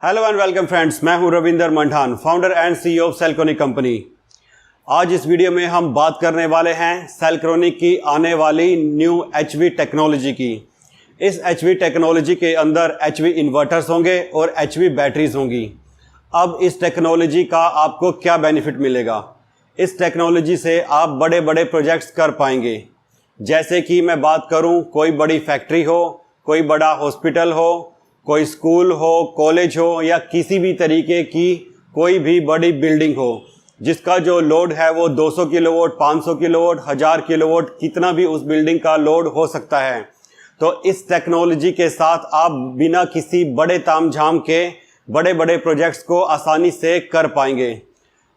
Hello and welcome friends, मैं हूं Ravinder Manthan, founder and CEO of Selcronic company. आज इस वीडियो में हम बात करने वाले हैं सेल्क्रोनिक की आने वाली न्यू HV टेक्नोलॉजी की। इस HV टेक्नोलॉजी के अंदर HV इन्वर्टर्स होंगे और HV बैटरीज होंगी। अब इस टेक्नोलॉजी का आपको क्या बेनिफिट मिलेगा? इस टेक्नोलॉजी से आप बड़े बड़े प्रोजेक्ट्स कर पाएंगे। जैसे कि मैं बात करूं, कोई बड़ी फैक्ट्री हो, कोई बड़ा हॉस्पिटल हो, कोई स्कूल हो, कॉलेज हो या किसी भी तरीके की कोई भी बड़ी बिल्डिंग हो जिसका जो लोड है वो 200 किलोवाट, 500 किलोवाट, 1000 किलोवाट, कितना भी उस बिल्डिंग का लोड हो सकता है। तो इस टेक्नोलॉजी के साथ आप बिना किसी बड़े तामझाम के बड़े बड़े प्रोजेक्ट्स को आसानी से कर पाएंगे।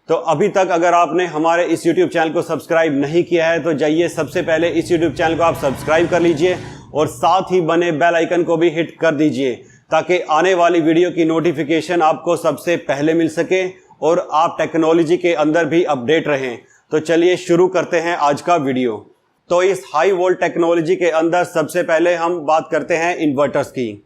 तो अभी तक अगर आपने हमारे इस YouTube चैनल को सब्सक्राइब नहीं किया है तो जाइए सबसे पहले इस YouTube चैनल को आप सब्सक्राइब कर लीजिए और साथ ही बने बेल आइकन को भी हिट कर दीजिए ताकि आने वाली वीडियो की नोटिफिकेशन आपको सबसे पहले मिल सके और आप टेक्नोलॉजी के अंदर भी अपडेट रहें। तो चलिए शुरू करते हैं आज का वीडियो। तो इस हाई वोल्ट टेक्नोलॉजी के अंदर सबसे पहले हम बात करते हैं इन्वर्टर्स की।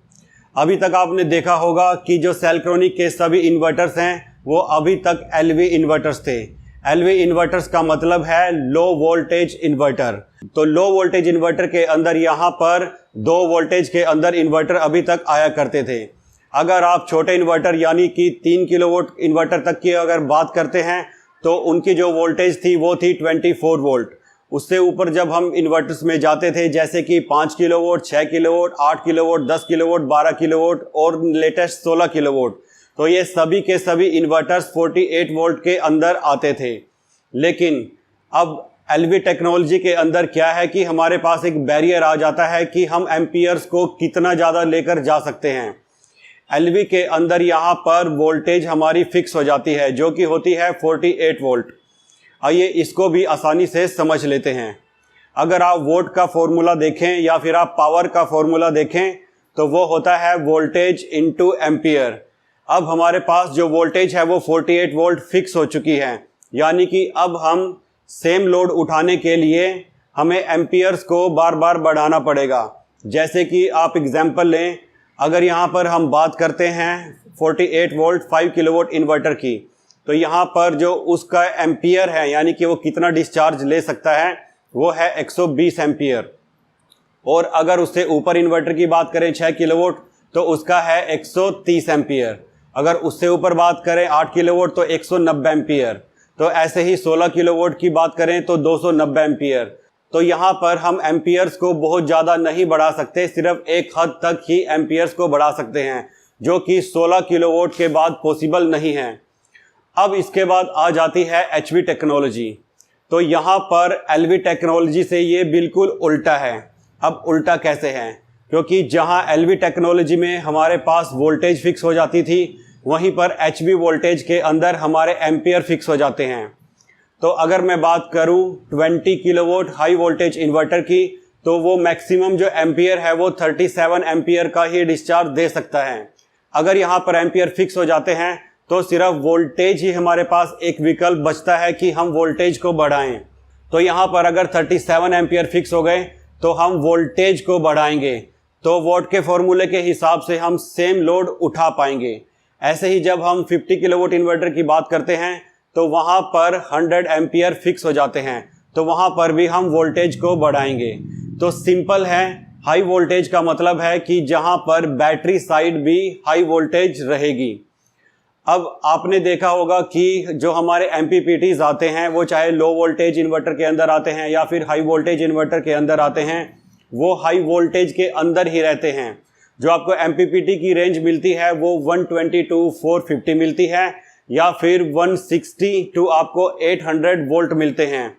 अभी तक आपने देखा होगा कि जो सेल्क्रोनिक के सभी इन्वर्टर्स हैं वो अभी तक LV इन्वर्टर्स थे। LV इन्वर्टर्स का मतलब है लो वोल्टेज इन्वर्टर। तो लो वोल्टेज इन्वर्टर के अंदर यहाँ पर 2 वोल्टेज के अंदर इन्वर्टर अभी तक आया करते थे। अगर आप छोटे इन्वर्टर यानी कि 3 किलोवाट इन्वर्टर तक की अगर बात करते हैं तो उनकी जो वोल्टेज थी वो थी 24 वोल्ट। उससे ऊपर जब हम इन्वर्टर्स में जाते थे जैसे कि 5 kilowatt, 6 kilowatt, 8 kilowatt, 10 kilowatt, 12 kilowatt और लेटेस्ट 16 किलोवाट, तो ये सभी के सभी इन्वर्टर्स 48 वोल्ट के अंदर आते थे। लेकिन अब LV टेक्नोलॉजी के अंदर क्या है कि हमारे पास एक बैरियर आ जाता है कि हम एम्पियर्स को कितना ज़्यादा लेकर जा सकते हैं। LV के अंदर यहाँ पर वोल्टेज हमारी फिक्स हो जाती है जो कि होती है 48 वोल्ट। आइए इसको भी आसानी से समझ लेते हैं। अगर आप वोल्ट का फॉर्मूला देखें या फिर आप पावर का फॉर्मूला देखें तो वो होता है वोल्टेज इनटू एम्पियर। अब हमारे पास जो वोल्टेज है वो 48 वोल्ट फिक्स हो चुकी है, यानी कि अब हम सेम लोड उठाने के लिए हमें एम्पियर्स को बार बार बढ़ाना पड़ेगा। जैसे कि आप एग्जांपल लें, अगर यहाँ पर हम बात करते हैं 48 वोल्ट 5 किलोवाट इन्वर्टर की, तो यहाँ पर जो उसका एम्पियर है यानी कि वो कितना डिस्चार्ज ले सकता है वो है 120 एम्पियर। और अगर उससे ऊपर इन्वर्टर की बात करें 6 किलोवाट तो उसका है 130 एम्पियर। अगर उससे ऊपर बात करें 8 किलोवाट तो 190 एम्पियर। तो ऐसे ही 16 किलोवाट की बात करें तो 290 एम्पियर। तो यहाँ पर हम एम्पियर्स को बहुत ज़्यादा नहीं बढ़ा सकते, सिर्फ एक हद तक ही एम्पियर्स को बढ़ा सकते हैं जो कि 16 किलोवाट के बाद पॉसिबल नहीं है। अब इसके बाद आ जाती है HV टेक्नोलॉजी। तो यहाँ पर LV टेक्नोलॉजी से ये बिल्कुल उल्टा है। अब उल्टा कैसे है? क्योंकि जहाँ LV टेक्नोलॉजी में हमारे पास वोल्टेज फिक्स हो जाती थी वहीं पर HV वोल्टेज के अंदर हमारे एम्पियर फिक्स हो जाते हैं। तो अगर मैं बात करूं 20 किलोवाट हाई वोल्टेज इन्वर्टर की तो वो मैक्सिमम जो एम्पियर है वो 37 एम्पियर का ही डिस्चार्ज दे सकता है। अगर यहाँ पर एम्पियर फिक्स हो जाते हैं तो सिर्फ वोल्टेज ही हमारे पास एक विकल्प बचता है कि हम वोल्टेज को बढ़ाएं। तो यहाँ पर अगर 37 एम्पियर फिक्स हो गए तो हम वोल्टेज को बढ़ाएंगे तो वोल्ट के फॉर्मूले के हिसाब से हम सेम लोड उठा पाएंगे। ऐसे ही जब हम 50 किलोवाट इन्वर्टर की बात करते हैं तो वहाँ पर 100 एम्पियर फिक्स हो जाते हैं, तो वहाँ पर भी हम वोल्टेज को बढ़ाएंगे। तो सिंपल है, हाई वोल्टेज का मतलब है कि जहाँ पर बैटरी साइड भी हाई वोल्टेज रहेगी। अब आपने देखा होगा कि जो हमारे MPPTs आते हैं वो चाहे लो वोल्टेज इन्वर्टर के अंदर आते हैं या फिर हाई वोल्टेज इन्वर्टर के अंदर आते हैं, वो हाई वोल्टेज के अंदर ही रहते हैं। जो आपको MPPT की रेंज मिलती है वो 120 to 450 मिलती है या फिर 160 to आपको 800 वोल्ट मिलते हैं।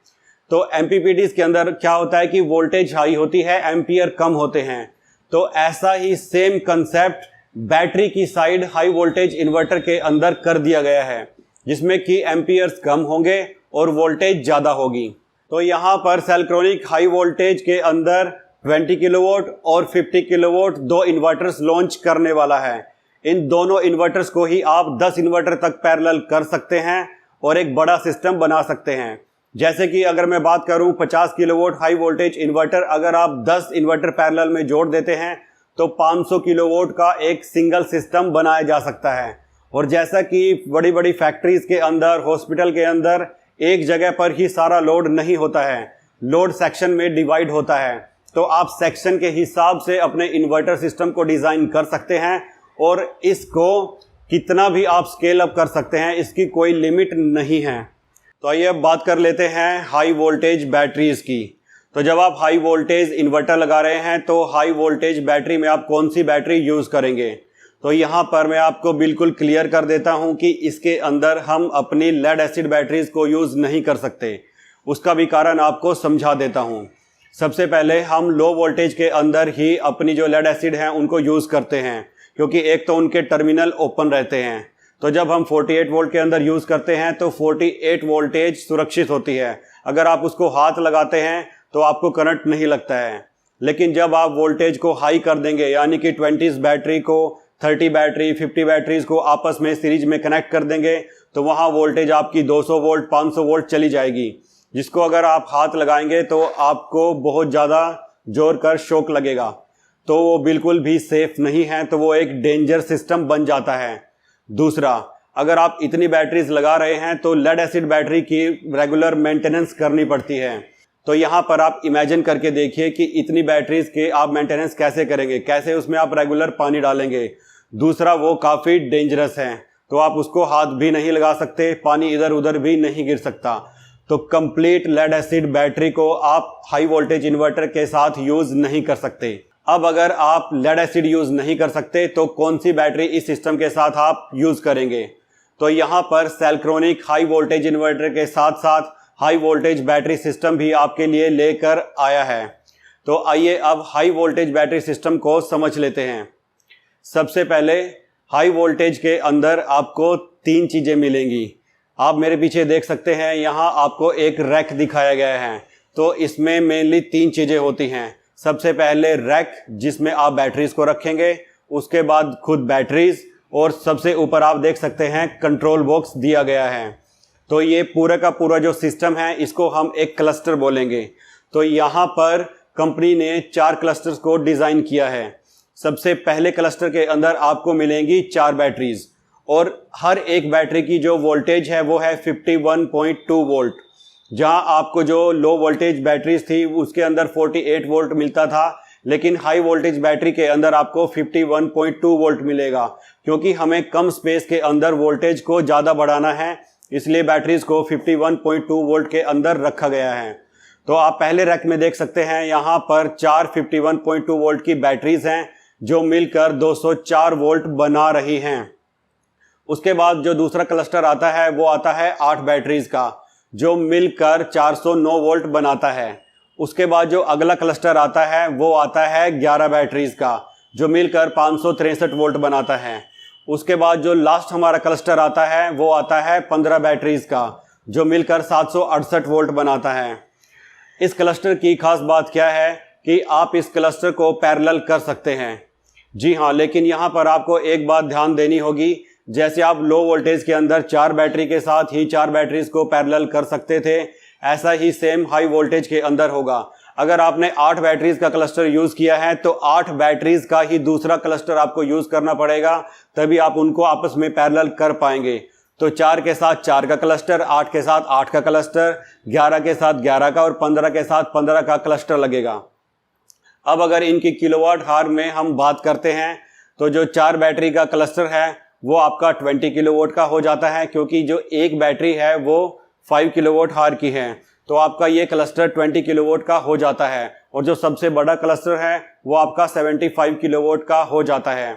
तो MPPTs के अंदर क्या होता है कि वोल्टेज हाई होती है, एम्पियर कम होते हैं। तो ऐसा ही सेम कंसेप्ट बैटरी की साइड हाई वोल्टेज इन्वर्टर के अंदर कर दिया गया है जिसमें कि एम्पियर्स कम होंगे और वोल्टेज ज़्यादा होगी। तो यहाँ पर सेल्क्रोनिक हाई वोल्टेज के अंदर 20 किलोवाट और 50 किलोवाट 2 इन्वर्टर्स लॉन्च करने वाला है। इन दोनों इन्वर्टर्स को ही आप 10 इन्वर्टर तक पैरेलल कर सकते हैं और एक बड़ा सिस्टम बना सकते हैं। जैसे कि अगर मैं बात करूं 50 किलोवाट हाई वोल्टेज इन्वर्टर अगर आप 10 इन्वर्टर पैरेलल में जोड़ देते हैं तो 500 किलोवाट का एक सिंगल सिस्टम बनाया जा सकता है। और जैसा कि बड़ी बड़ी फैक्ट्रीज के अंदर, हॉस्पिटल के अंदर एक जगह पर ही सारा लोड नहीं होता है, लोड सेक्शन में डिवाइड होता है। तो आप सेक्शन के हिसाब से अपने इन्वर्टर सिस्टम को डिज़ाइन कर सकते हैं और इसको कितना भी आप स्केल अप कर सकते हैं, इसकी कोई लिमिट नहीं है। तो आइए अब बात कर लेते हैं हाई वोल्टेज बैटरीज की। तो जब आप हाई वोल्टेज इन्वर्टर लगा रहे हैं तो हाई वोल्टेज बैटरी में आप कौन सी बैटरी यूज़ करेंगे? तो यहाँ पर मैं आपको बिल्कुल क्लियर कर देता हूँ कि इसके अंदर हम अपनी लेड एसिड बैटरीज को यूज़ नहीं कर सकते। उसका भी कारण आपको समझा देता हूँ। सबसे पहले हम लो वोल्टेज के अंदर ही अपनी जो लेड एसिड हैं उनको यूज़ करते हैं, क्योंकि एक तो उनके टर्मिनल ओपन रहते हैं। तो जब हम 48 वोल्ट के अंदर यूज़ करते हैं तो 48 वोल्टेज सुरक्षित होती है। अगर आप उसको हाथ लगाते हैं तो आपको करंट नहीं लगता है। लेकिन जब आप वोल्टेज को हाई कर देंगे, यानी कि 20 बैटरी को 30 बैटरी 50 बैटरीज को आपस में सीरीज में कनेक्ट कर देंगे, तो वहाँ वोल्टेज आपकी 200 वोल्ट 500 वोल्ट चली जाएगी, जिसको अगर आप हाथ लगाएंगे तो आपको बहुत ज़्यादा जोर कर शॉक लगेगा। तो वो बिल्कुल भी सेफ नहीं है, तो वो एक डेंजर सिस्टम बन जाता है। दूसरा, अगर आप इतनी बैटरीज लगा रहे हैं तो लेड एसिड बैटरी की रेगुलर मेंटेनेंस करनी पड़ती है। तो यहाँ पर आप इमेजिन करके देखिए कि इतनी बैटरीज के आप मेंटेनेंस कैसे करेंगे, कैसे उसमें आप रेगुलर पानी डालेंगे। दूसरा, वो काफ़ी डेंजरस है, तो आप उसको हाथ भी नहीं लगा सकते, पानी इधर उधर भी नहीं गिर सकता। तो कंप्लीट लेड एसिड बैटरी को आप हाई वोल्टेज इन्वर्टर के साथ यूज़ नहीं कर सकते। अब अगर आप लेड एसिड यूज़ नहीं कर सकते तो कौन सी बैटरी इस सिस्टम के साथ आप यूज़ करेंगे? तो यहाँ पर सेल्क्रोनिक हाई वोल्टेज इन्वर्टर के साथ साथ हाई वोल्टेज बैटरी सिस्टम भी आपके लिए लेकर आया है। तो आइए अब हाई वोल्टेज बैटरी सिस्टम को समझ लेते हैं। सबसे पहले हाई वोल्टेज के अंदर आपको 3 चीज़ें मिलेंगी। आप मेरे पीछे देख सकते हैं, यहाँ आपको एक रैक दिखाया गया है। तो इसमें मेनली 3 चीज़ें होती हैं। सबसे पहले रैक, जिसमें आप बैटरीज को रखेंगे, उसके बाद खुद बैटरीज, और सबसे ऊपर आप देख सकते हैं कंट्रोल बॉक्स दिया गया है। तो ये पूरा का पूरा जो सिस्टम है इसको हम एक क्लस्टर बोलेंगे। तो यहाँ पर कंपनी ने 4 क्लस्टर्स को डिज़ाइन किया है। सबसे पहले क्लस्टर के अंदर आपको मिलेंगी 4 बैटरीज, और हर एक बैटरी की जो वोल्टेज है वो है 51.2 वोल्ट। जहां आपको जो लो वोल्टेज बैटरीज थी उसके अंदर 48 वोल्ट मिलता था, लेकिन हाई वोल्टेज बैटरी के अंदर आपको 51.2 वोल्ट मिलेगा, क्योंकि हमें कम स्पेस के अंदर वोल्टेज को ज़्यादा बढ़ाना है, इसलिए बैटरीज को 51.2 वोल्ट के अंदर रखा गया है। तो आप पहले रैक में देख सकते हैं, यहाँ पर 4 51.2 वोल्ट की बैटरीज हैं जो मिलकर 204 वोल्ट बना रही हैं। उसके बाद जो दूसरा क्लस्टर आता है वो आता है 8 बैटरीज का, जो मिलकर 409 वोल्ट बनाता है। उसके बाद जो अगला क्लस्टर आता है वो आता है 11 बैटरीज का, जो मिलकर 563 वोल्ट बनाता है। उसके बाद जो लास्ट हमारा क्लस्टर आता है वो आता है 15 बैटरीज का, जो मिलकर 768 वोल्ट बनाता है। इस क्लस्टर की खास बात क्या है कि आप इस क्लस्टर को पैरेलल कर सकते हैं। जी हाँ, लेकिन यहाँ पर आपको एक बात ध्यान देनी होगी, जैसे आप लो वोल्टेज के अंदर 4 बैटरी के साथ ही 4 बैटरीज को पैरेलल कर सकते थे, ऐसा ही सेम हाई वोल्टेज के अंदर होगा। अगर आपने 8 बैटरीज का क्लस्टर यूज़ किया है तो 8 बैटरीज का ही दूसरा क्लस्टर आपको यूज़ करना पड़ेगा, तभी आप उनको आपस में पैरेलल कर पाएंगे। तो 4 के साथ 4 का क्लस्टर, 8 के साथ 8 का क्लस्टर, 11 के साथ 11 का और 15 के साथ 15 का क्लस्टर लगेगा। अब अगर इनकी किलोवाट हार में हम बात करते हैं तो जो 4 बैटरी का क्लस्टर है वो आपका 20 किलोवाट का हो जाता है, क्योंकि जो एक बैटरी है वो 5 किलोवाट हार की है। तो आपका ये क्लस्टर 20 किलोवाट का हो जाता है, और जो सबसे बड़ा क्लस्टर है वो आपका 75 किलोवाट का हो जाता है।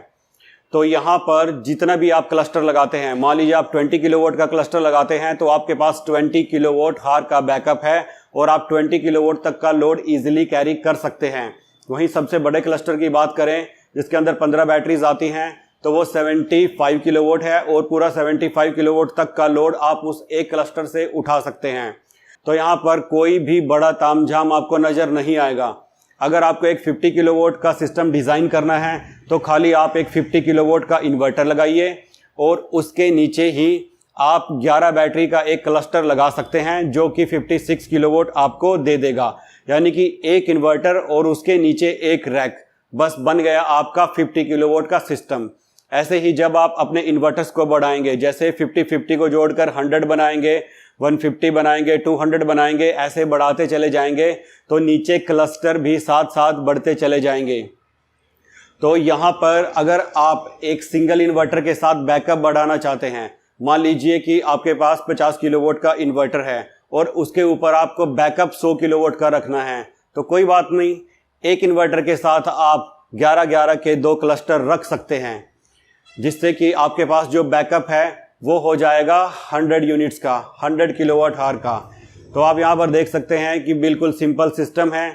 तो यहाँ पर जितना भी आप क्लस्टर लगाते हैं, मान लीजिए आप 20 किलोवाट का क्लस्टर लगाते हैं तो आपके पास 20 किलोवाट हार का बैकअप है, और आप 20 किलोवाट तक का लोड ईजिली कैरी कर सकते हैं। वहीं सबसे बड़े क्लस्टर की बात करें, जिसके अंदर 15 बैटरीज आती हैं, तो वो 75 किलोवाट है, और पूरा 75 किलोवाट तक का लोड आप उस एक क्लस्टर से उठा सकते हैं। तो यहाँ पर कोई भी बड़ा तामझाम आपको नज़र नहीं आएगा। अगर आपको एक 50 किलोवाट का सिस्टम डिज़ाइन करना है तो खाली आप एक 50 किलोवाट का इन्वर्टर लगाइए, और उसके नीचे ही आप 11 बैटरी का एक क्लस्टर लगा सकते हैं, जो कि 56 किलोवाट आपको दे देगा। यानी कि एक इन्वर्टर और उसके नीचे एक रैक, बस बन गया आपका 50 किलोवाट का सिस्टम। ऐसे ही जब आप अपने इन्वर्टर्स को बढ़ाएंगे, जैसे 50-50 को जोड़कर 100 बनाएंगे, 150 बनाएंगे, 200 बनाएंगे, ऐसे बढ़ाते चले जाएंगे तो नीचे क्लस्टर भी साथ साथ बढ़ते चले जाएंगे। तो यहाँ पर अगर आप एक सिंगल इन्वर्टर के साथ बैकअप बढ़ाना चाहते हैं, मान लीजिए कि आपके पास 50 किलोवाट का इन्वर्टर है और उसके ऊपर आपको बैकअप 100 किलोवाट का रखना है, तो कोई बात नहीं, एक इन्वर्टर के साथ आप 11-11 के 2 क्लस्टर रख सकते हैं, जिससे कि आपके पास जो बैकअप है वो हो जाएगा 100 यूनिट्स का, 100 किलोवाट आवर का। तो आप यहाँ पर देख सकते हैं कि बिल्कुल सिंपल सिस्टम है।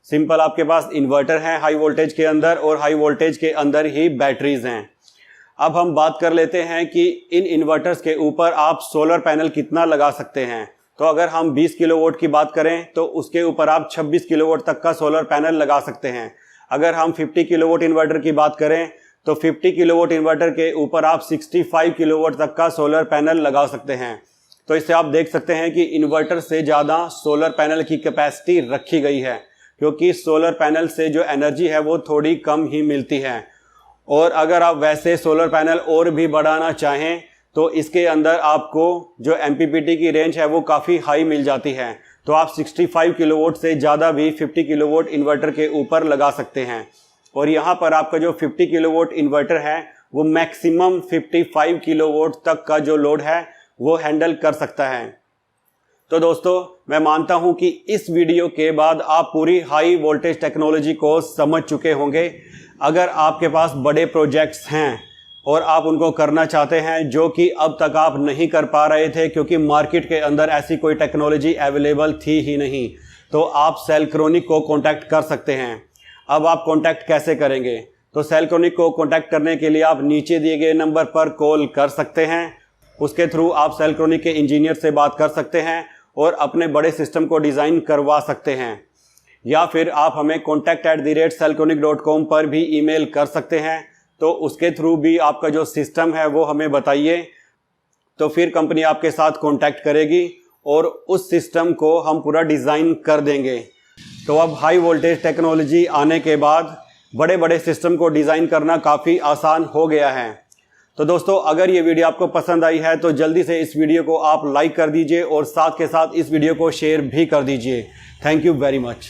सिंपल आपके पास इन्वर्टर है हाई वोल्टेज के अंदर और हाई वोल्टेज के अंदर ही बैटरीज हैं। अब हम बात कर लेते हैं कि इन इन्वर्टर्स के ऊपर आप सोलर पैनल कितना लगा सकते हैं। तो अगर हम 20 किलोवाट की बात करें तो उसके ऊपर आप 26 किलोवाट तक का सोलर पैनल लगा सकते हैं। अगर हम 50 किलोवाट इन्वर्टर की बात करें तो 50 किलोवाट इन्वर्टर के ऊपर आप 65 किलोवाट तक का सोलर पैनल लगा सकते हैं। तो इससे आप देख सकते हैं कि इन्वर्टर से ज़्यादा सोलर पैनल की कैपेसिटी रखी गई है, क्योंकि सोलर पैनल से जो एनर्जी है वो थोड़ी कम ही मिलती है। और अगर आप वैसे सोलर पैनल और भी बढ़ाना चाहें तो इसके अंदर आपको जो MPPT की रेंज है वो काफ़ी हाई मिल जाती है। तो आप 65 किलोवाट से ज़्यादा भी 50 किलोवाट इन्वर्टर के ऊपर लगा सकते हैं। और यहाँ पर आपका जो 50 किलोवाट इन्वर्टर है वो मैक्सिमम 55 किलोवाट तक का जो लोड है वो हैंडल कर सकता है। तो दोस्तों, मैं मानता हूँ कि इस वीडियो के बाद आप पूरी हाई वोल्टेज टेक्नोलॉजी को समझ चुके होंगे। अगर आपके पास बड़े प्रोजेक्ट्स हैं और आप उनको करना चाहते हैं जो कि अब तक आप नहीं कर पा रहे थे क्योंकि मार्केट के अंदर ऐसी कोई टेक्नोलॉजी अवेलेबल थी ही नहीं, तो आप सेल्क्रोनिक को कॉन्टैक्ट कर सकते हैं। अब आप कॉन्टैक्ट कैसे करेंगे? तो सेल्क्रोनिक को कॉन्टैक्ट करने के लिए आप नीचे दिए गए नंबर पर कॉल कर सकते हैं। उसके थ्रू आप सेल्क्रोनिक के इंजीनियर से बात कर सकते हैं और अपने बड़े सिस्टम को डिज़ाइन करवा सकते हैं। या फिर आप हमें contact@selcronic.com पर भी ईमेल कर सकते हैं। तो उसके थ्रू भी आपका जो सिस्टम है वो हमें बताइए, तो फिर कंपनी आपके साथ कांटेक्ट करेगी और उस सिस्टम को हम पूरा डिज़ाइन कर देंगे। तो अब हाई वोल्टेज टेक्नोलॉजी आने के बाद बड़े बड़े सिस्टम को डिज़ाइन करना काफ़ी आसान हो गया है। तो दोस्तों, अगर ये वीडियो आपको पसंद आई है तो जल्दी से इस वीडियो को आप लाइक कर दीजिए और साथ के साथ इस वीडियो को शेयर भी कर दीजिए। Thank you very much.